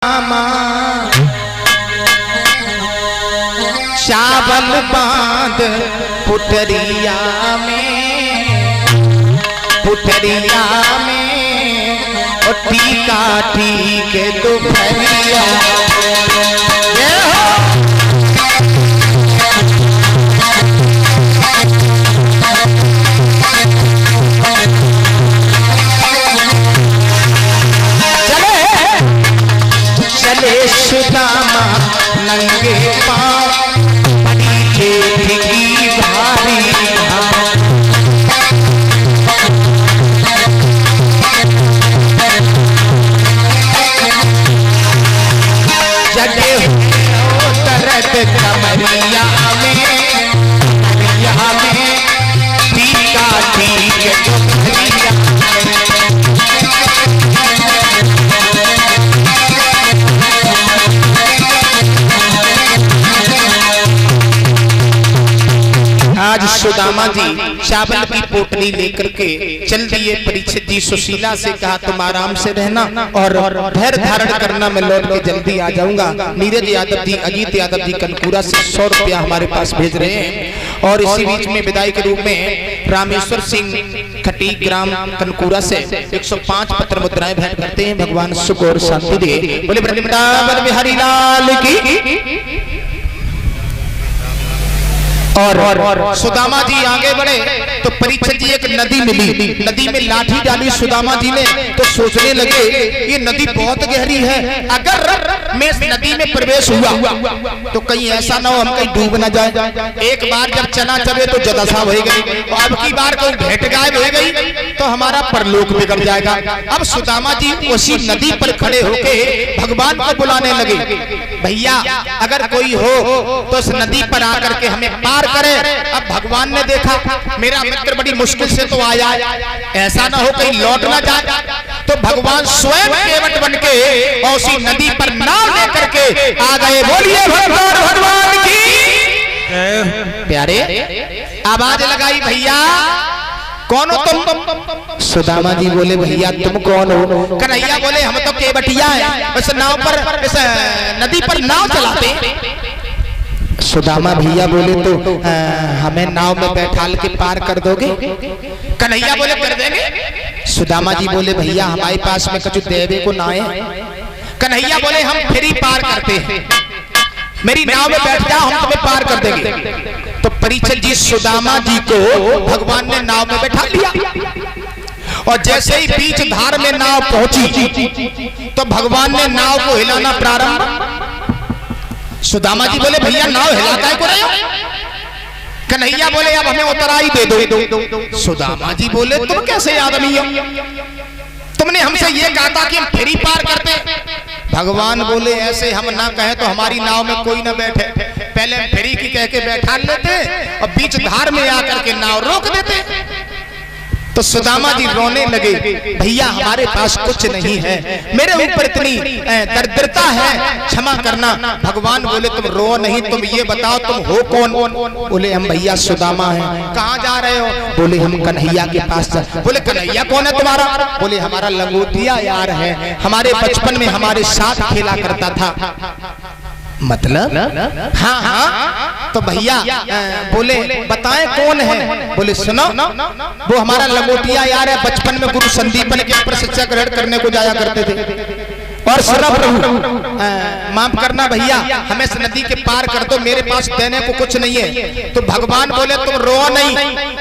सुदामा चावल बांध पुटरिया में टीका ठीक दोपहरिया चले सुदामा नंगे पाँव बड़ी की भारी जगे तरत कमरिया में टीका ठीक दोपहरिया आज सुदामा जी चावल की पोटली लेकर के चल दिए। परीक्षित जी सुशीला से कहा तुम आराम से रहना और धैर्य धारण करना, मैं लौट के जल्दी आ जाऊंगा। नीरज यादव जी, अजीत यादव जी कनकूरा से 100 रुपया हमारे पास भेज रहे हैं। और इसी बीच में विदाई के रूप में रामेश्वर सिंह खटी ग्राम कनकूरा से 105 पत्र मुद्राएं भेंट करते हैं। भगवान सुख और शांति दे। बोले वृंदावन बिहारी लाल की। और सुदामा जी आगे बढ़े तो परीक्षित जी एक नदी मिली, नदी में लाठी डाली सुदामा जी ने, तो सोचने लगे ये नदी बहुत गहरी है, अगर मैं इस नदी में प्रवेश हुआ तो कहीं ऐसा ना हो हम कहीं डूब ना जाए। एक बार जब चना चबे तो जदसा हो गई, और अब की बार कोई भेंट गायब हो गई तो हमारा परलोक बिगड़ जाएगा। अब सुदामा जी उसी नदी पर खड़े होके भगवान को बुलाने लगे, भैया अगर कोई हो तो इस नदी पर आकर के हमें पार करे। अब भगवान ने देखा मेरा मित्र बड़ी मुश्किल से तो आया, ऐसा ना हो कहीं लौट ना जाए, तो भगवान स्वयं केवट बन के और उसी नदी पर नाव लेकर के आ गए। बोलिए भगवान की प्यारे। आवाज लगाई, भैया कौन हो तुम? सुदामा जी बोले भैया तुम कौन हो? कन्हैया बोले हम तो केवटिया है, इस नाव पर इस नदी पर नाव चलाते। सुदामा भैया बोले तो हमें नाव में बैठाल के पार कर दोगे? कन्हैया बोले कर देंगे। सुदामा जी बोले भैया हमारे पास में कुछ देवे को ना है। कन्हैया बोले हम फ्री पार करते हैं, मेरी नाव में बैठ जाओ हम तुम्हें पार कर देंगे। तो परीक्षित जी सुदामा जी को भगवान ने नाव में बैठा लिया, और जैसे ही बीच धार में नाव पहुंची तो भगवान ने नाव को हिलाना प्रारंभ। सुदामा जी बोले भैया नाव हिलाता है को रहे हो? कन्हैया बोले अब हमें उतराई दे दो। सुदामा जी बोले तुम कैसे आदमी हो, तुमने हमसे ये कहा था कि हम फ्री पार करते। भगवान बोले ऐसे हम ना कहे तो हमारी नाव में कोई ना बैठे, पहले फ्री की कह के बैठा लेते और बीच धार में आकर के नाव रोक देते। तो सुदामा जी रोने लगे, भैया हमारे पास कुछ नहीं है, मेरे ऊपर इतनी दरिद्रता है, क्षमा करना। भगवान बोले तुम रो नहीं, तुम ये बताओ तुम हो कौन? बोले हम भैया सुदामा हैं। कहाँ जा रहे हो? बोले हम कन्हैया के पास। बोले कन्हैया कौन है तुम्हारा? बोले हमारा लंगोटिया यार है, हमारे बचपन में हमारे साथ खेला करता था। मतलब हाँ हाँ। तो भैया बोले बताएं कौन है? बोले सुनो वो हमारा लंगोटिया यार है, बचपन में गुरु संदीपन के ऊपर शिक्षा ग्रहण करने को जाया करते थे। और सुनो प्रभु माफ करना भैया हमें इस नदी के पार कर दो, मेरे पास देने को कुछ नहीं है। तो भगवान बोले तुम रो नहीं,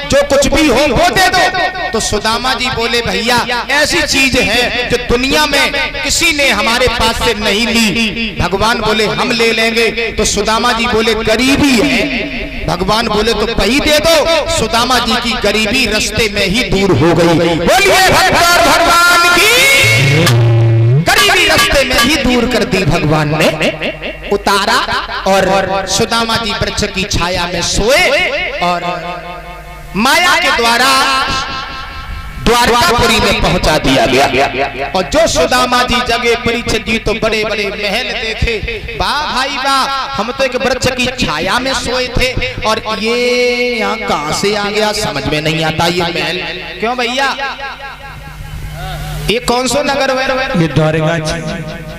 जो कुछ भी हो वो दे दो। तो सुदामा जी बोले भैया ऐसी चीज है जो दुनिया में किसी ने हमारे पास से नहीं ली। भगवान बोले हम ले लेंगे। तो सुदामा जी बोले गरीबी है। भगवान बोले तो वही दे दो। सुदामा जी की गरीबी रास्ते में ही दूर हो गई। बोलिए भगवान की। गरीबी रास्ते में ही दूर कर दी भगवान ने, उतारा और सुदामा जी वृक्ष की छाया में सोए और माया के द्वारा द्वारकापुरी में पहुंचा दिया गया। और जो सुदामा जी जगह परीक्षित जी तो बड़े बड़े महल देखे, वाह भाई वाह, हम तो एक वृक्ष की छाया में सोए थे और ये यहाँ कहां से आ गया समझ में नहीं आता ये महल। क्यों भैया ये कौन सा नगर है? ये द्वारका।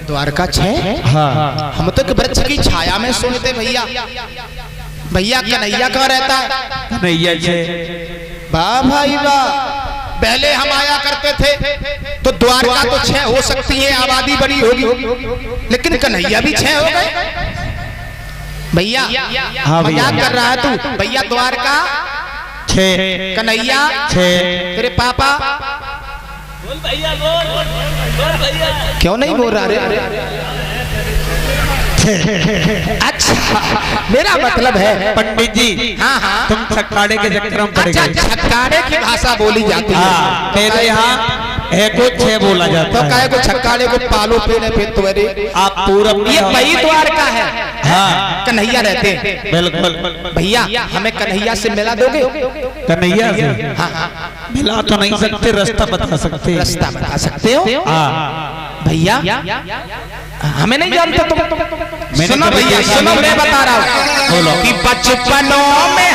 द्वारका 6? हाँ। हम तो वृक्ष की छाया में सोते भैया। भैया कन्हैया कहाँ रहता है? कन्हैया 6। वाह भाई वाह। पहले हम आया करते थे तो द्वारका तो 6 हो सकती है, आबादी बड़ी होगी, लेकिन कन्हैया भी 6 हो गए भैया। हाँ मजाक कर रहा है तू? भैया द्वारका 6, कन्हैया 6। तेरे पापा बोल भैया, बोल भैया। क्यों नहीं बोल रहा? अरे अच्छा, मेरा मतलब है पंडित जी, हाँ हाँ, तुम छक्काड़े के चक्कर में पड़ अच्छा गए। छक्काड़े की भाषा बोली जाती है। हाँ, मेरे यहाँ एक को 6 बोला जाता तो है। कहे को छक्काड़े को पालो पेने पे तुम्हारे। आप पूरा ये वही द्वारका है। हाँ, कन्हैया रहते हैं। बिल्कुल। भैया हमें कन्हैया से मिला दोगे? कन्हैया से हाँ हाँ, मिला तो नहीं सकते, रास्ता बता सकते। रास्ता बता सकते हो? हाँ भैया हमें नहीं जानते तुम? मैंने सुनो भैया, सुनो, मैं बता रहा हूँ बोलो। कि बचपनों में